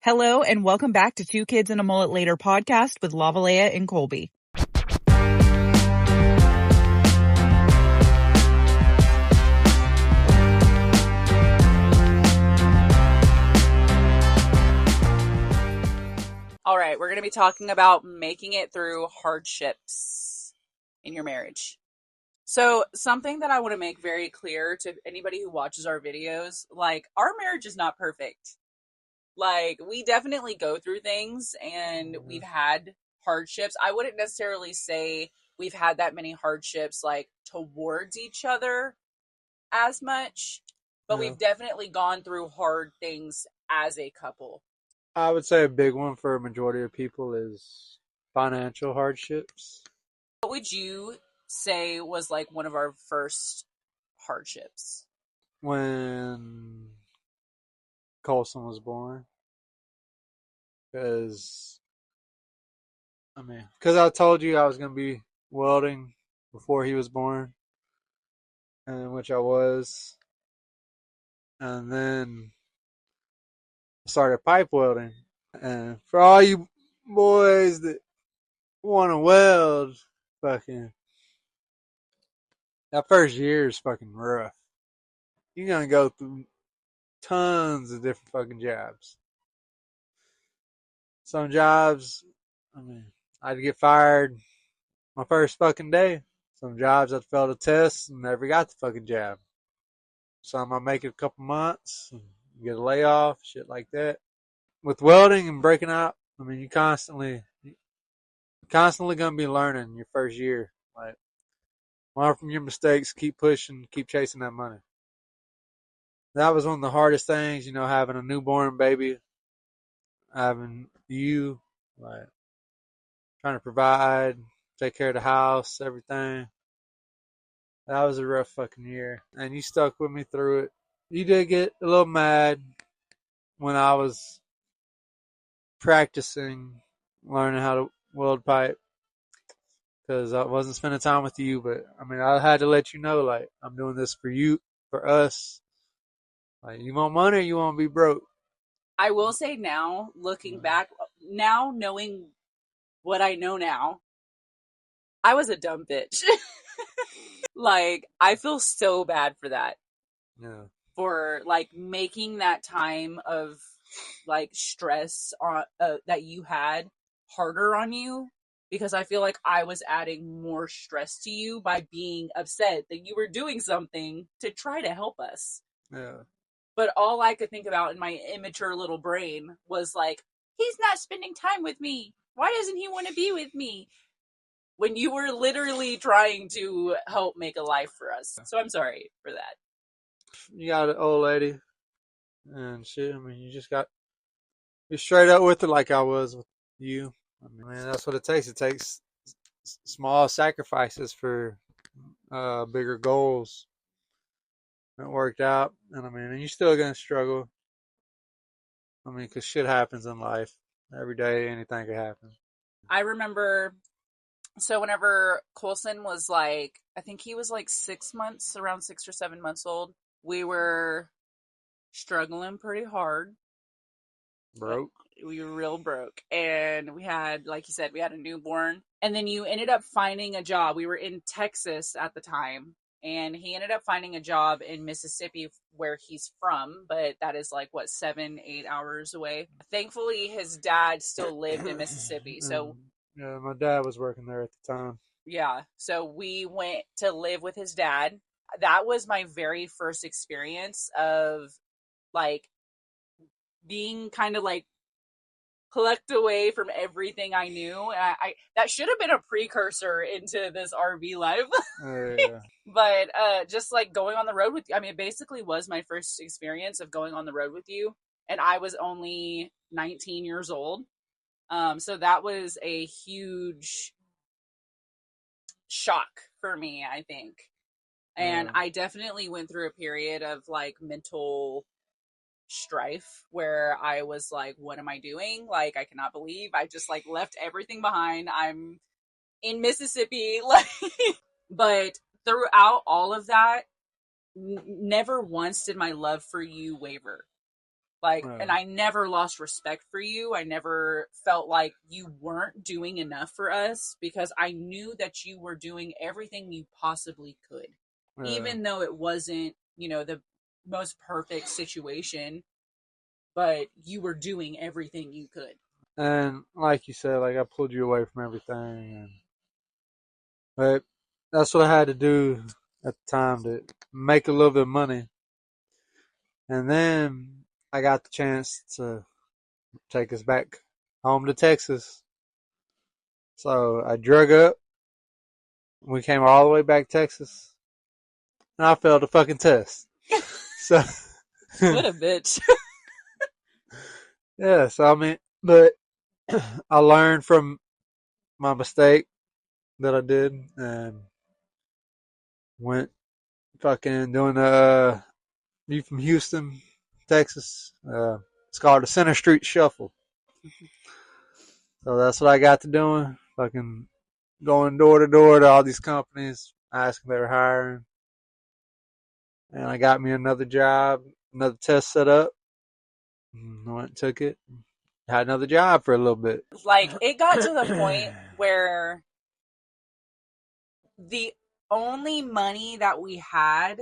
Hello and welcome back to Two Kids and a Mullet Later podcast with Lavalea and Colby. All right, we're going to be talking about making it through hardships in your marriage. So something that I want to make very clear to anybody who watches our videos, like, our marriage is not perfect. Like, we definitely go through things and we've had hardships. I wouldn't necessarily say we've had that many hardships, like, towards each other as much, but we've definitely gone through hard things as a couple. I would say a big one for a majority of people is financial hardships. What would you say was, like, one of our first hardships? When Colson was born. Because I told you I was going to be welding before he was born, and which I was. And then I started pipe welding. And for all you boys that want to weld, fucking, that first year is fucking rough. You're going to go through tons of different fucking jobs. Some jobs, I'd get fired my first fucking day. Some jobs I'd failed a test and never got the fucking job. Some I make it a couple months and get a layoff, shit like that. With welding and breaking out, you constantly gonna be learning your first year. Like, learn from your mistakes, keep pushing, keep chasing that money. That was one of the hardest things, having a newborn baby, having you, like, trying to provide, take care of the house, everything. That was a rough fucking year. And you stuck with me through it. You did get a little mad when I was practicing, learning how to weld pipe. Because I wasn't spending time with you. But, I had to let you know, like, I'm doing this for you, for us. Like, you want money or you want to be broke? I will say now, looking back, now knowing what I know now, I was a dumb bitch. Like, I feel so bad for that. Yeah. For, like, making that time of, like, stress on that you had harder on you, because I feel like I was adding more stress to you by being upset that you were doing something to try to help us. Yeah. But all I could think about in my immature little brain was like, he's not spending time with me. Why doesn't he want to be with me? When you were literally trying to help make a life for us. So I'm sorry for that. You got an old lady and shit. You just got, you're straight up with it like I was with you. That's what it takes. It takes small sacrifices for bigger goals. It worked out, and you're still gonna struggle. Because shit happens in life. Every day, anything can happen. I remember, so whenever Colson was like, I think he was like 6 months, around 6 or 7 months old, we were struggling pretty hard. Broke. We were real broke. And we had, like you said, we had a newborn. And then you ended up finding a job. We were in Texas at the time. And he ended up finding a job in Mississippi where he's from, but that is like, what, 7-8 hours away. Thankfully, his dad still lived in Mississippi. So, yeah, my dad was working there at the time. yeah. So we went to live with his dad. That was my very first experience of, like, being kind of like plucked away from everything I knew. I that should have been a precursor into this RV life. Yeah. But just like going on the road with you, it basically was my first experience of going on the road with you, and I was only 19 years old. So that was a huge shock for me, I think. And I definitely went through a period of, like, mental strife where I was like, what am I doing? Like, I cannot believe I just, like, left everything behind. I'm in Mississippi. Like, but throughout all of that, never once did my love for you waver. Like, and Yeah. I never lost respect for you. I never felt like you weren't doing enough for us because I knew that you were doing everything you possibly could. Yeah. Even though it wasn't, the most perfect situation, but you were doing everything you could. And like you said, like I pulled you away from everything, but that's what I had to do at the time to make a little bit of money. And then I got the chance to take us back home to Texas. So I drug up. We came all the way back to Texas, and I failed the fucking test. So What a bitch. yeah, so I mean, but I learned from my mistake that I did and went fucking doing you from Houston, Texas. It's called the Center Street Shuffle. So that's what I got to doing. Fucking going door to door to all these companies, asking if they were hiring. And I got me another job, another test set up. I went and took it. Had another job for a little bit. Like, it got to the point where the only money that we had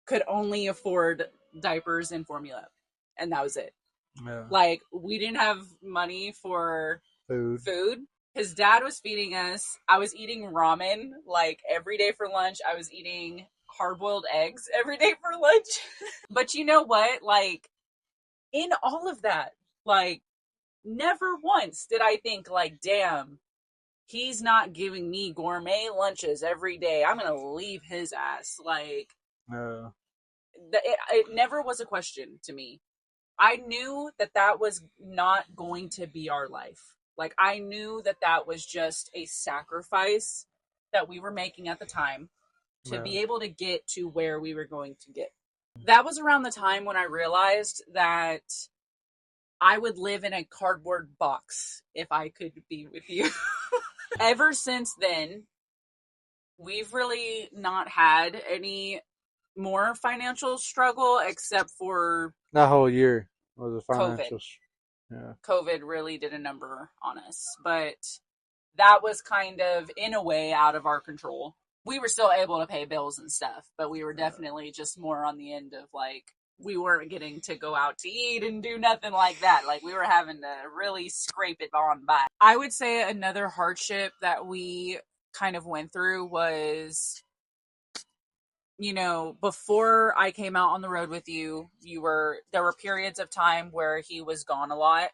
could only afford diapers and formula. And that was it. Yeah. Like, we didn't have money for Food. food. His dad was feeding us. I was eating ramen like every day for lunch. I was eating hard boiled eggs every day for lunch. But you know what? Like, in all of that, like, never once did I think, like, damn, he's not giving me gourmet lunches every day. I'm going to leave his ass. Like, Yeah. it never was a question to me. I knew that that was not going to be our life. Like, I knew that that was just a sacrifice that we were making at the time to Yeah. be able to get to where we were going to get. That was around the time when I realized that I would live in a cardboard box if I could be with you. Ever since then, we've really not had any more financial struggle except for That whole year was a COVID. financial. Yeah. COVID really did a number on us, but that was kind of in a way out of our control. We were still able to pay bills and stuff, but we were definitely just more on the end of like we weren't getting to go out to eat and do nothing like that. Like we were having to really scrape it on by. I would say another hardship that we kind of went through was, before I came out on the road with you, there were periods of time where he was gone a lot,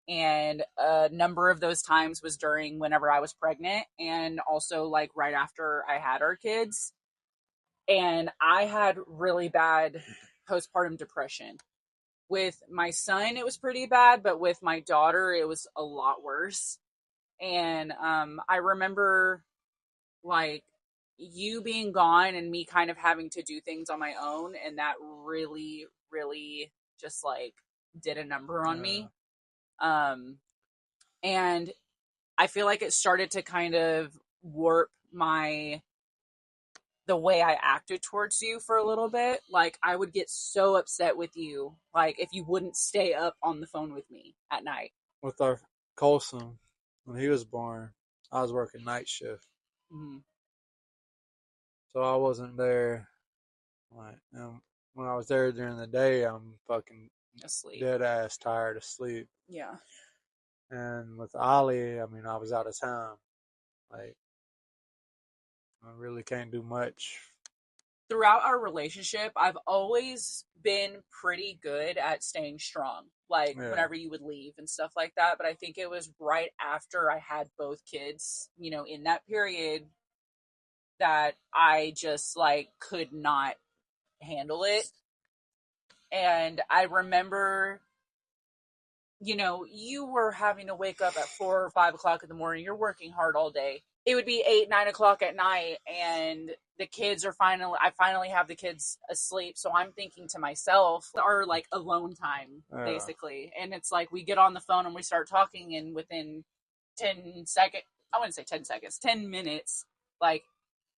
and a number of those times was during whenever I was pregnant and also like right after I had our kids. And I had really bad postpartum depression. With my son, it was pretty bad, but with my daughter, it was a lot worse. And I remember like you being gone and me kind of having to do things on my own, and that really, really just like did a number on me. Um, and I feel like it started to kind of warp the way I acted towards you for a little bit. Like I would get so upset with you, like if you wouldn't stay up on the phone with me at night. With our Colson, when he was born, I was working night shift, Mm-hmm. so I wasn't there. Like, when I was there during the day, I'm fucking Asleep. dead ass tired asleep. Yeah. And with Ollie, I mean, I was out of town. Like, I really can't do much. Throughout our relationship, I've always been pretty good at staying strong, like Yeah. whenever you would leave and stuff like that. But I think it was right after I had both kids, in that period that I just like could not handle it. And I remember, you were having to wake up at 4 or 5 o'clock in the morning. You're working hard all day. It would be 8, 9 o'clock at night, and I finally have the kids asleep. So I'm thinking to myself, our like alone time, Yeah. basically. And it's like we get on the phone and we start talking, and within 10 seconds, I wouldn't say 10 seconds, 10 minutes, like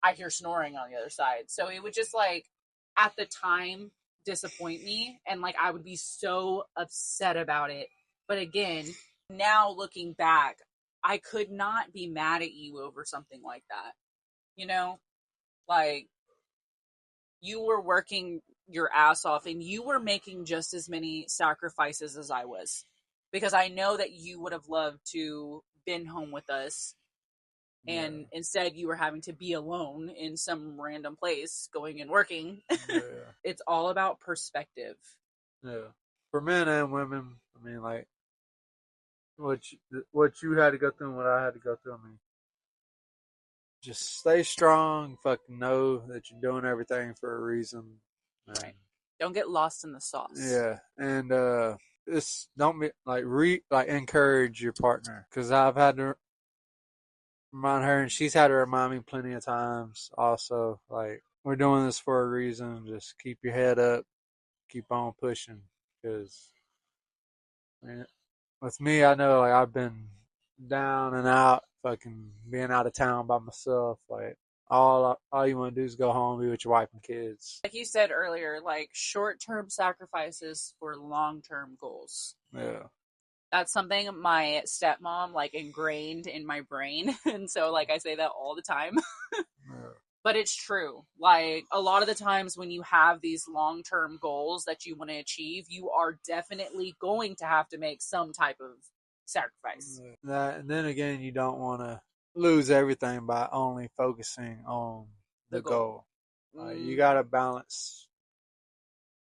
I hear snoring on the other side. So it would just like, at the time, disappoint me, and like I would be so upset about it. But again, now looking back, I could not be mad at you over something like that. You know, like you were working your ass off and you were making just as many sacrifices as I was. Because I know that you would have loved to been home with us, Yeah. and instead you were having to be alone in some random place going and working. Yeah. It's all about perspective. Yeah. For men and women, I mean, like what you had to go through and what I had to go through. I mean, just stay strong. Fucking know that you're doing everything for a reason. And, Right. Don't get lost in the sauce. yeah, and just don't be like encourage your partner because I've had to remind her, and she's had to remind me plenty of times. Also, like we're doing this for a reason. Just keep your head up, keep on pushing. Because with me, I know like I've been down and out, fucking being out of town by myself. Like all you want to do is go home, be with your wife and kids. Like you said earlier, like short-term sacrifices for long-term goals. Yeah. That's something my stepmom like ingrained in my brain. And so like I say that all the time. Yeah. But it's true. Like a lot of the times when you have these long-term goals that you want to achieve, you are definitely going to have to make some type of sacrifice. And then again, you don't want to lose everything by only focusing on The the goal. goal. You got to balance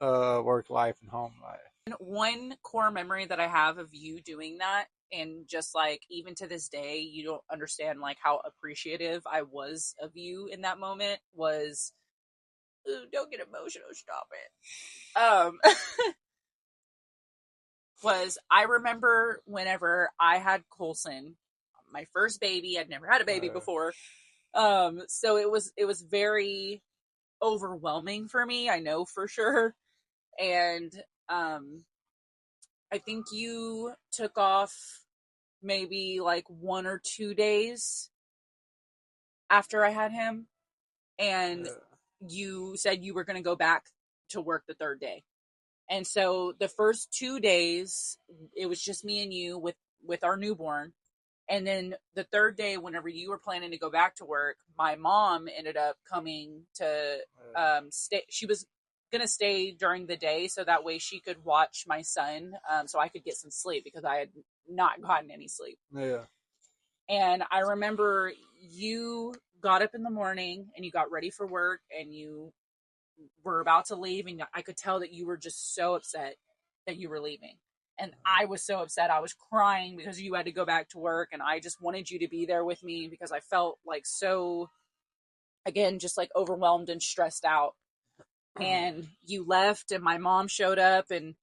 work life and home life. One core memory that I have of you doing that, and just like even to this day, you don't understand like how appreciative I was of you in that moment was, ooh, don't get emotional, stop it. Was I remember whenever I had Colson, my first baby, I'd never had a baby before. So it was very overwhelming for me, I know for sure. And um I think you took off maybe like 1 or 2 days after I had him, and you said you were going to go back to work the third day. And so the first 2 days, it was just me and you with our newborn. And then the third day, whenever you were planning to go back to work, my mom ended up coming to stay. She was gonna stay during the day so that way she could watch my son, so I could get some sleep because I had not gotten any sleep. Yeah. And I remember you got up in the morning and you got ready for work and you were about to leave, and I could tell that you were just so upset that you were leaving. And I was so upset. I was crying because you had to go back to work, and I just wanted you to be there with me because I felt like so, again, just like overwhelmed and stressed out. And you left, and my mom showed up, and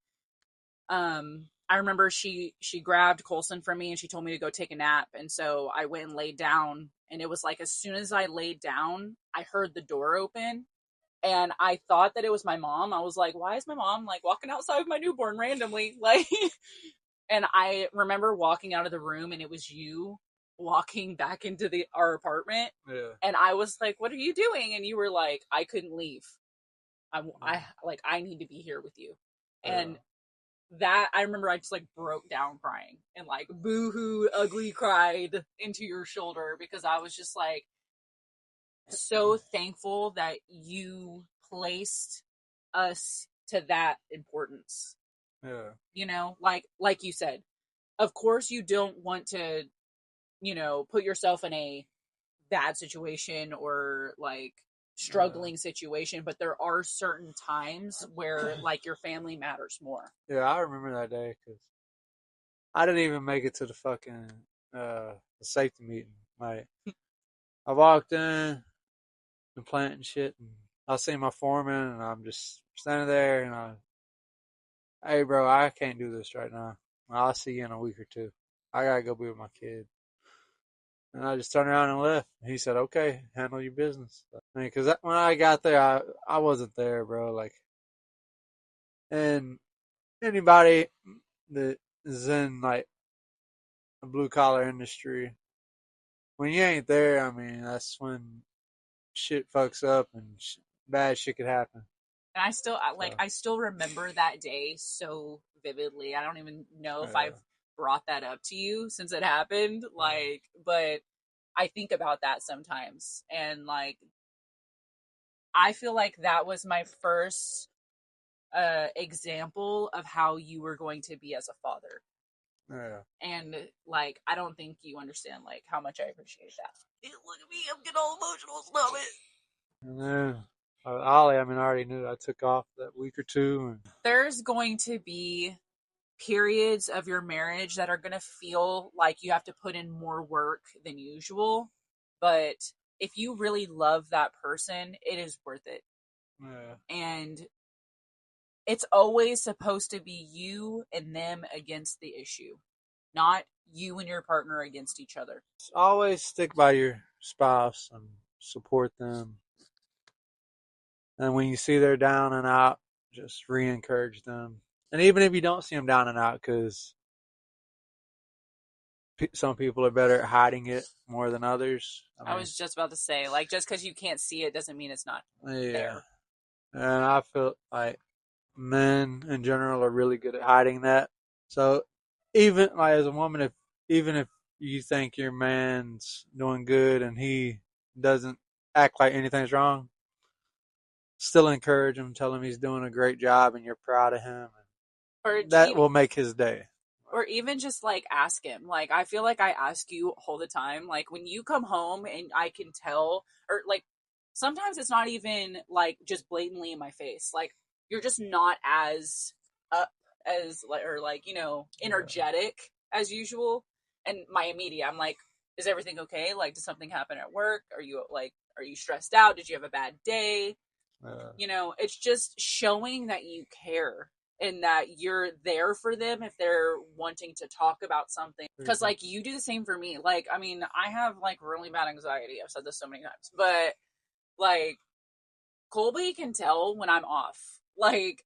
I remember she grabbed Colson from me and she told me to go take a nap. And so I went and laid down, and it was like as soon as I laid down, I heard the door open, and I thought that it was my mom. I was like, why is my mom like walking outside with my newborn randomly? Like, and I remember walking out of the room and it was you walking back into our apartment. Yeah. And I was like, what are you doing? And you were like, I couldn't leave. I need to be here with you. And that, I remember I just like broke down crying and like boo-hoo ugly cried into your shoulder because I was just like, so thankful that you placed us to that importance. Yeah. You know, like you said, of course you don't want to, put yourself in a bad situation or like struggling situation, but there are certain times where like your family matters more. Yeah, I remember that day because I didn't even make it to the fucking the safety meeting. Like I walked in the plant and shit, and I see my foreman, and I'm just standing there, and hey, bro, I can't do this right now. I'll see you in a week or two. I gotta go be with my kid. And I just turned around and left. He said, "Okay, handle your business." I mean, because when I got there, I wasn't there, bro. Like, and anybody that is in like a blue collar industry, when you ain't there, I mean, that's when shit fucks up and bad shit could happen. And So, I still remember that day so vividly. I don't even know if yeah, I've brought that up to you since it happened. Like, but I think about that sometimes. And like, I feel like that was my first example of how you were going to be as a father. yeah. And like, I don't think you understand like how much I appreciate that. Look at me, I'm getting all emotional. Stop it. And then Ollie, I mean, I already knew I took off that week or two, and There's going to be periods of your marriage that are going to feel like you have to put in more work than usual. But if you really love that person, it is worth it. yeah, And it's always supposed to be you and them against the issue, not you and your partner against each other. always stick by your spouse and support them. And when you see they're down and out, just re-encourage them. And even if you don't see them down and out, because some people are better at hiding it more than others. I I mean, was just about to say, like, just because you can't see it doesn't mean it's not yeah. there. And I feel like men in general are really good at hiding that. So even like as a woman, if even if you think your man's doing good and he doesn't act like anything's wrong, still encourage him, tell him he's doing a great job and you're proud of him. Or That will make his day. even just like ask him. Like, I feel like I ask you all the time. Like, when you come home and I can tell, or like sometimes it's not even like just blatantly in my face. Like, you're just not as up as like, or like, you know, Yeah. energetic as usual. And my immediate, I'm like, is everything okay? Like, did something happen at work? Are you stressed out? Did you have a bad day? You know, it's just showing that you care and that you're there for them if they're wanting to talk about something. Because like you do the same for me. Like, I mean, I have like really bad anxiety. I've said this so many times, but like Colby can tell when I'm off. Like,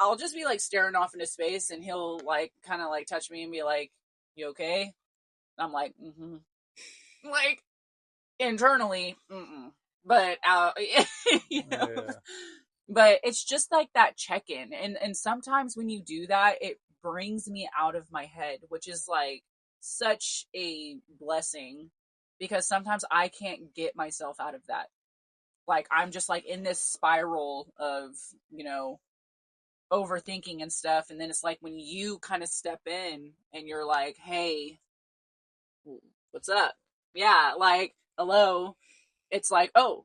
I'll just be like staring off into space and he'll like kind of like touch me and be like, you okay? And I'm like, mm-hmm. Like, internally, mm-mm. But you know, Yeah. but it's just like that check-in, and sometimes when you do that, it brings me out of my head, which is like such a blessing, because sometimes I can't get myself out of that. Like, I'm just like in this spiral of, you know, overthinking and stuff, and then it's like when you kind of step in and you're like, hey, what's up? Yeah, like, hello. It's like, oh,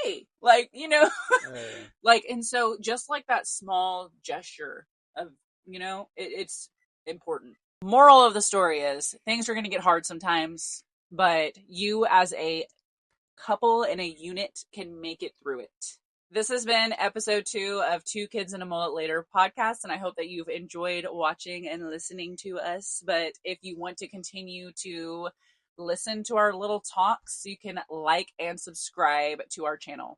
hey, like, you know, Yeah. like, and so just like that small gesture of, you know, it's important. Moral of the story is things are going to get hard sometimes, but you as a couple in a unit can make it through it. This has been episode 2 of Two Kids and a Mullet Later podcast, and I hope that you've enjoyed watching and listening to us. But if you want to continue to listen to our little talks, you can like and subscribe to our channel.